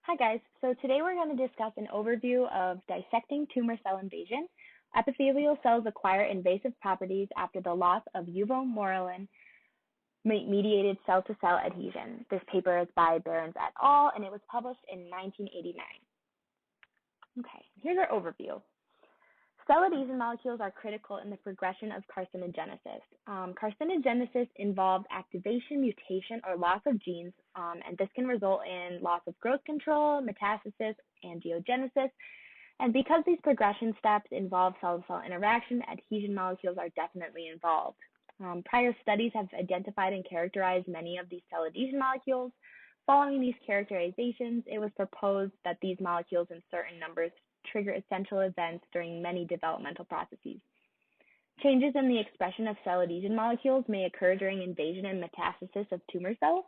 Hi guys, so today we're going to discuss an overview of dissecting tumor cell invasion. Epithelial cells acquire invasive properties after the loss of uveomorelin-mediated cell-to-cell adhesion. This paper is by Behrens et al., and it was published in 1989. Okay, here's our overview. Cell adhesion molecules are critical in the progression of carcinogenesis. Carcinogenesis involves activation, mutation, or loss of genes, and this can result in loss of growth control, metastasis, angiogenesis. And because these progression steps involve cell-to-cell interaction, adhesion molecules are definitely involved. Prior studies have identified and characterized many of these cell adhesion molecules. Following these characterizations, it was proposed that these molecules in certain numbers trigger essential events during many developmental processes. Changes in the expression of cell adhesion molecules may occur during invasion and metastasis of tumor cells.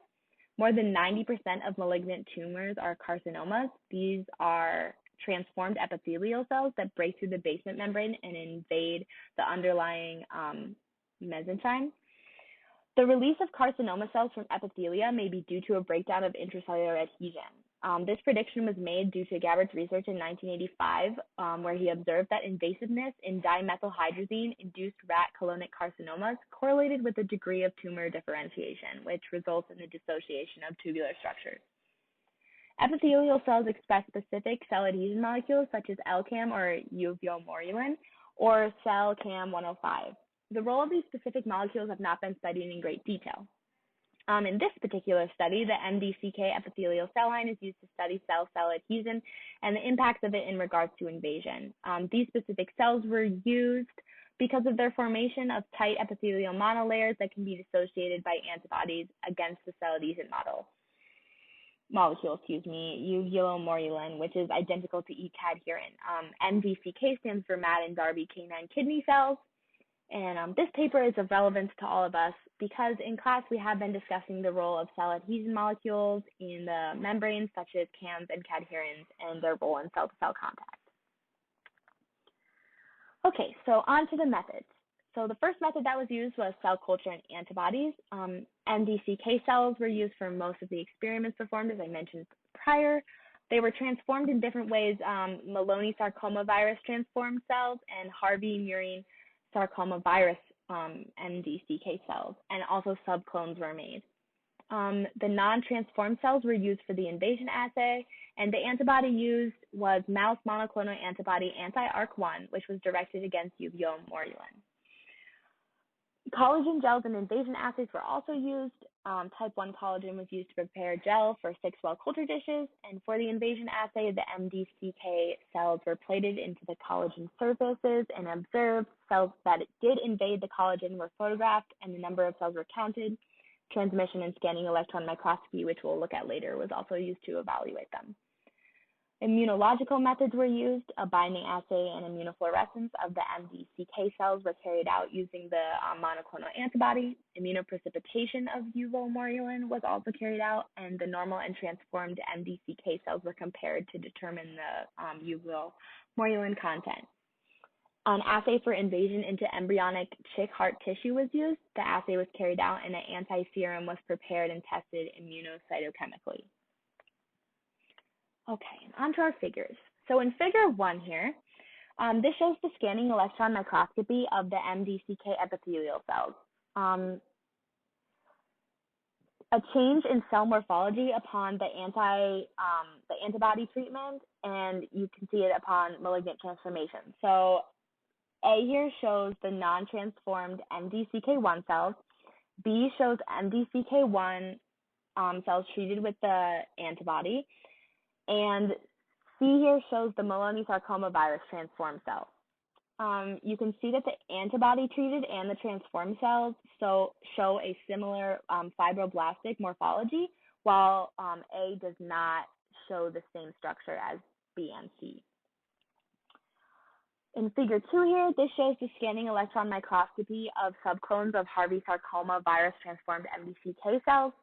More than 90% of malignant tumors are carcinomas. These are transformed epithelial cells that break through the basement membrane and invade the underlying mesenchyme. The release of carcinoma cells from epithelia may be due to a breakdown of intracellular adhesion. This prediction was made due to Gabbard's research in 1985, where he observed that invasiveness in dimethylhydrazine-induced rat colonic carcinomas correlated with the degree of tumor differentiation, which results in the dissociation of tubular structures. Epithelial cells express specific cell adhesion molecules such as LCAM or uveomorelin or cell CAM 105. The role of these specific molecules have not been studied in great detail. In this particular study, the MDCK epithelial cell line is used to study cell-cell adhesion and the impacts of it in regards to invasion. These specific cells were used because of their formation of tight epithelial monolayers that can be dissociated by antibodies against the cell adhesion molecule, uveomorelin, which is identical to E-cadherin. MDCK stands for Madden Darby canine kidney cells. And this paper is of relevance to all of us because in class we have been discussing the role of cell adhesion molecules in the membranes such as CAMs and cadherins and their role in cell-to-cell contact. Okay, so on to the methods. So the first method that was used was cell culture and antibodies. MDCK cells were used for most of the experiments performed, as I mentioned prior. They were transformed in different ways, Maloney sarcoma virus transformed cells and Harvey-Murine sarcoma virus MDCK cells, and also subclones were made. The non-transformed cells were used for the invasion assay, and the antibody used was mouse monoclonal antibody anti-ARC1, which was directed against uveomorelin. Collagen gels in invasion assays were also used. Type 1 collagen was used to prepare gel for 6-well culture dishes, and for the invasion assay, the MDCK cells were plated into the collagen surfaces and observed. Cells that did invade the collagen were photographed, and the number of cells were counted. Transmission and scanning electron microscopy, which we'll look at later, was also used to evaluate them. Immunological methods were used. A binding assay and immunofluorescence of the MDCK cells were carried out using the monoclonal antibody. Immunoprecipitation of uveomorelin was also carried out, and the normal and transformed MDCK cells were compared to determine the uveomorelin content. An assay for invasion into embryonic chick heart tissue was used. The assay was carried out, and an anti-serum was prepared and tested immunocytochemically. Okay, on to our figures. So in figure 1 here, this shows the scanning electron microscopy of the MDCK epithelial cells. A change in cell morphology upon the antibody treatment, and you can see it upon malignant transformation. So A here shows the non-transformed MDCK1 cells. B shows MDCK1 cells treated with the antibody. And C here shows the Maloney sarcoma virus transformed cells. You can see that the antibody treated and the transformed cells show a similar fibroblastic morphology, while A does not show the same structure as B and C. In figure 2 here, this shows the scanning electron microscopy of subclones of Harvey sarcoma virus transformed MDCK cells.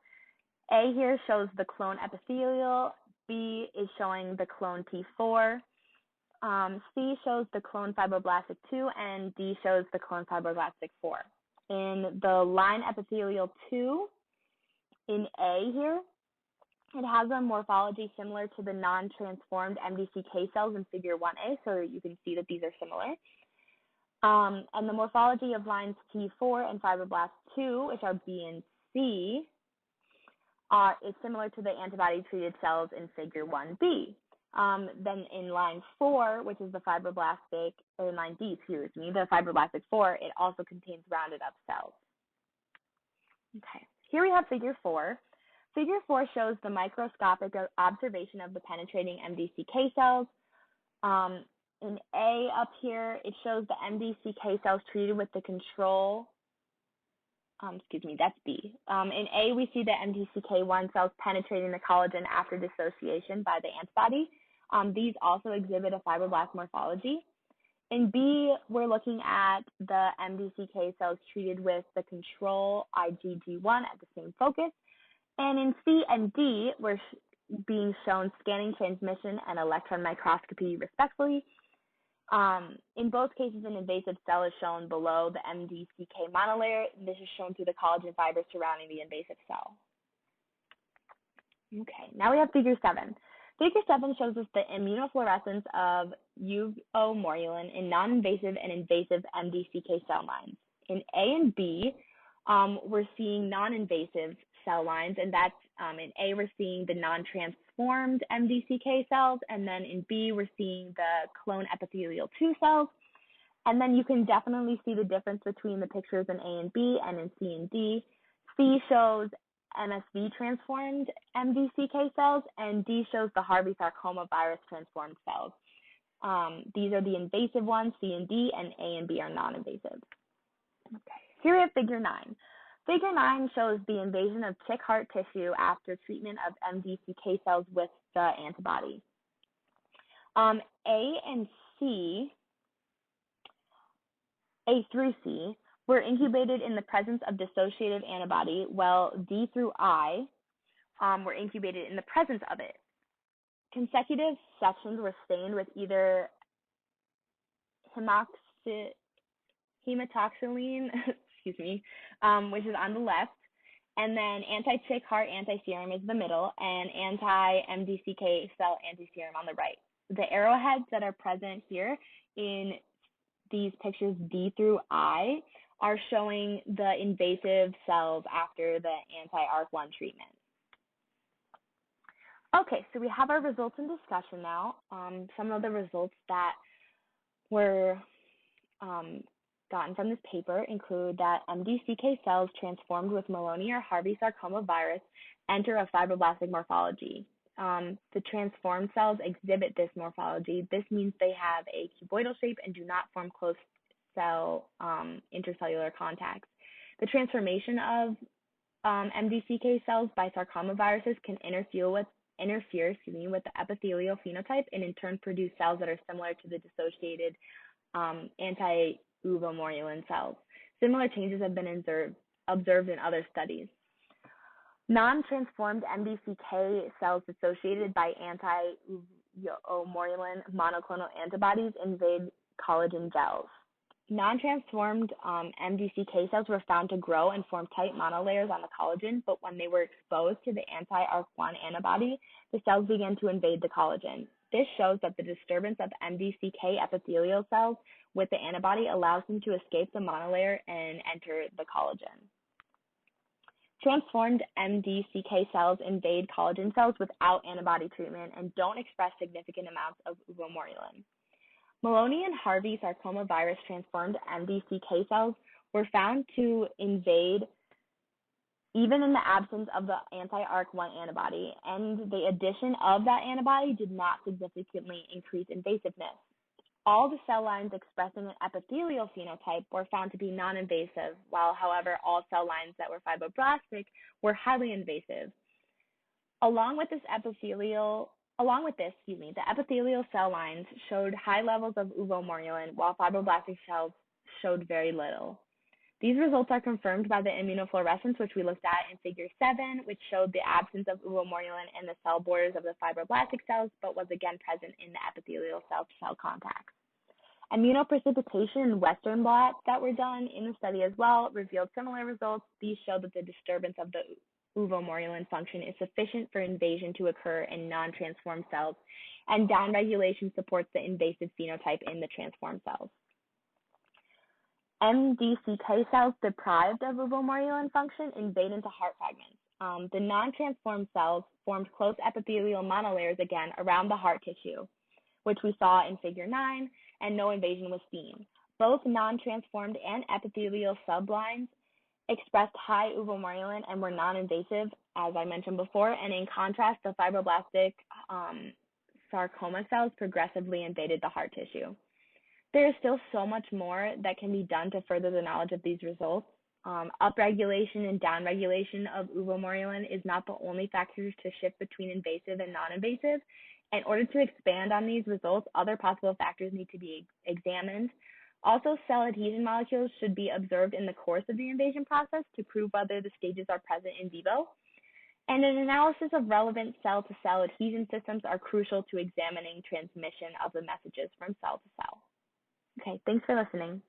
A here shows the clone epithelial. B is showing the clone T4, C shows the clone fibroblastic 2, and D shows the clone fibroblastic 4. In the line epithelial 2, in A here, It has a morphology similar to the non-transformed MDCK cells in figure 1A, so you can see that these are similar. And the morphology of lines T4 and fibroblast 2, which are B and C, is similar to the antibody-treated cells in figure 1B. Then in line 4, which is the fibroblastic, or in line D, excuse me, the fibroblastic 4, it also contains rounded up cells. Okay, here we have figure 4. Figure 4 shows the microscopic observation of the penetrating MDCK cells. In A up here, it shows the MDCK cells treated with the control. That's B. In A, we see the MDCK1 cells penetrating the collagen after dissociation by the antibody. These also exhibit a fibroblast morphology. In B, we're looking at the MDCK cells treated with the control IgG1 at the same focus. And in C and D, we're being shown scanning transmission and electron microscopy respectively. In both cases, an invasive cell is shown below the MDCK monolayer. This is shown through the collagen fibers surrounding the invasive cell. Okay, now we have figure 7. Figure 7 shows us the immunofluorescence of uvomorulin in non-invasive and invasive MDCK cell lines. In A and B, we're seeing non-invasive cell lines, and that's in A, we're seeing the non-transformed MDCK cells, and then in B, we're seeing the clone epithelial 2 cells. And then you can definitely see the difference between the pictures in A and B and in C and D. C shows MSV transformed MDCK cells, and D shows the Harvey sarcoma virus transformed cells. These are the invasive ones, C and D, and A and B are non-invasive. Okay, here we have figure 9. Figure 9 shows the invasion of chick heart tissue after treatment of MDCK cells with the antibody. A and C, A through C, were incubated in the presence of dissociative antibody, while D through I were incubated in the presence of it. Consecutive sections were stained with either hematoxylene, which is on the left, and then anti-chick heart anti-serum is the middle, and anti-MDCK cell anti-serum on the right. The arrowheads that are present here in these pictures D through I are showing the invasive cells after the anti-ARC1 treatment. Okay, so we have our results in discussion now. Some of the results that were gotten from this paper include that MDCK cells transformed with Maloney or Harvey sarcoma virus enter a fibroblastic morphology. The transformed cells exhibit this morphology. This means they have a cuboidal shape and do not form close cell intercellular contacts. The transformation of MDCK cells by sarcoma viruses can interfere with the epithelial phenotype and in turn produce cells that are similar to the dissociated anti-uvomorulin cells. Similar changes have been observed in other studies. Non-transformed MDCK cells dissociated by anti-uvomorulin monoclonal antibodies invade collagen gels. Non-transformed MDCK cells were found to grow and form tight monolayers on the collagen, but when they were exposed to the anti-ARC1 antibody, the cells began to invade the collagen. This shows that the disturbance of MDCK epithelial cells with the antibody allows them to escape the monolayer and enter the collagen. Transformed MDCK cells invade collagen cells without antibody treatment and don't express significant amounts of uvomorulin. Maloney and Harvey sarcoma virus transformed MDCK cells were found to invade even in the absence of the anti-ARC1 antibody, and the addition of that antibody did not significantly increase invasiveness. All the cell lines expressing an epithelial phenotype were found to be non-invasive, while, however, all cell lines that were fibroblastic were highly invasive. Along with this, the epithelial cell lines showed high levels of uvomorulin, while fibroblastic cells showed very little. These results are confirmed by the immunofluorescence, which we looked at in figure 7, which showed the absence of uvomorulin in the cell borders of the fibroblastic cells, but was again present in the epithelial cell-to-cell contacts. Immunoprecipitation and Western blot that were done in the study as well revealed similar results. These showed that the disturbance of the uvomorulin function is sufficient for invasion to occur in non-transformed cells, and downregulation supports the invasive phenotype in the transformed cells. MDCK cells deprived of uvomorulin function invade into heart fragments. The non-transformed cells formed close epithelial monolayers again around the heart tissue, which we saw in figure 9, and no invasion was seen. Both non-transformed and epithelial sublines expressed high uvomorulin and were non-invasive, as I mentioned before, and in contrast, the fibroblastic sarcoma cells progressively invaded the heart tissue. There is still so much more that can be done to further the knowledge of these results. Upregulation and downregulation of uvomorulin is not the only factors to shift between invasive and non-invasive. In order to expand on these results, other possible factors need to be examined. Also, cell adhesion molecules should be observed in the course of the invasion process to prove whether the stages are present in vivo. And an analysis of relevant cell-to-cell adhesion systems are crucial to examining transmission of the messages from cell to cell. Okay, thanks for listening.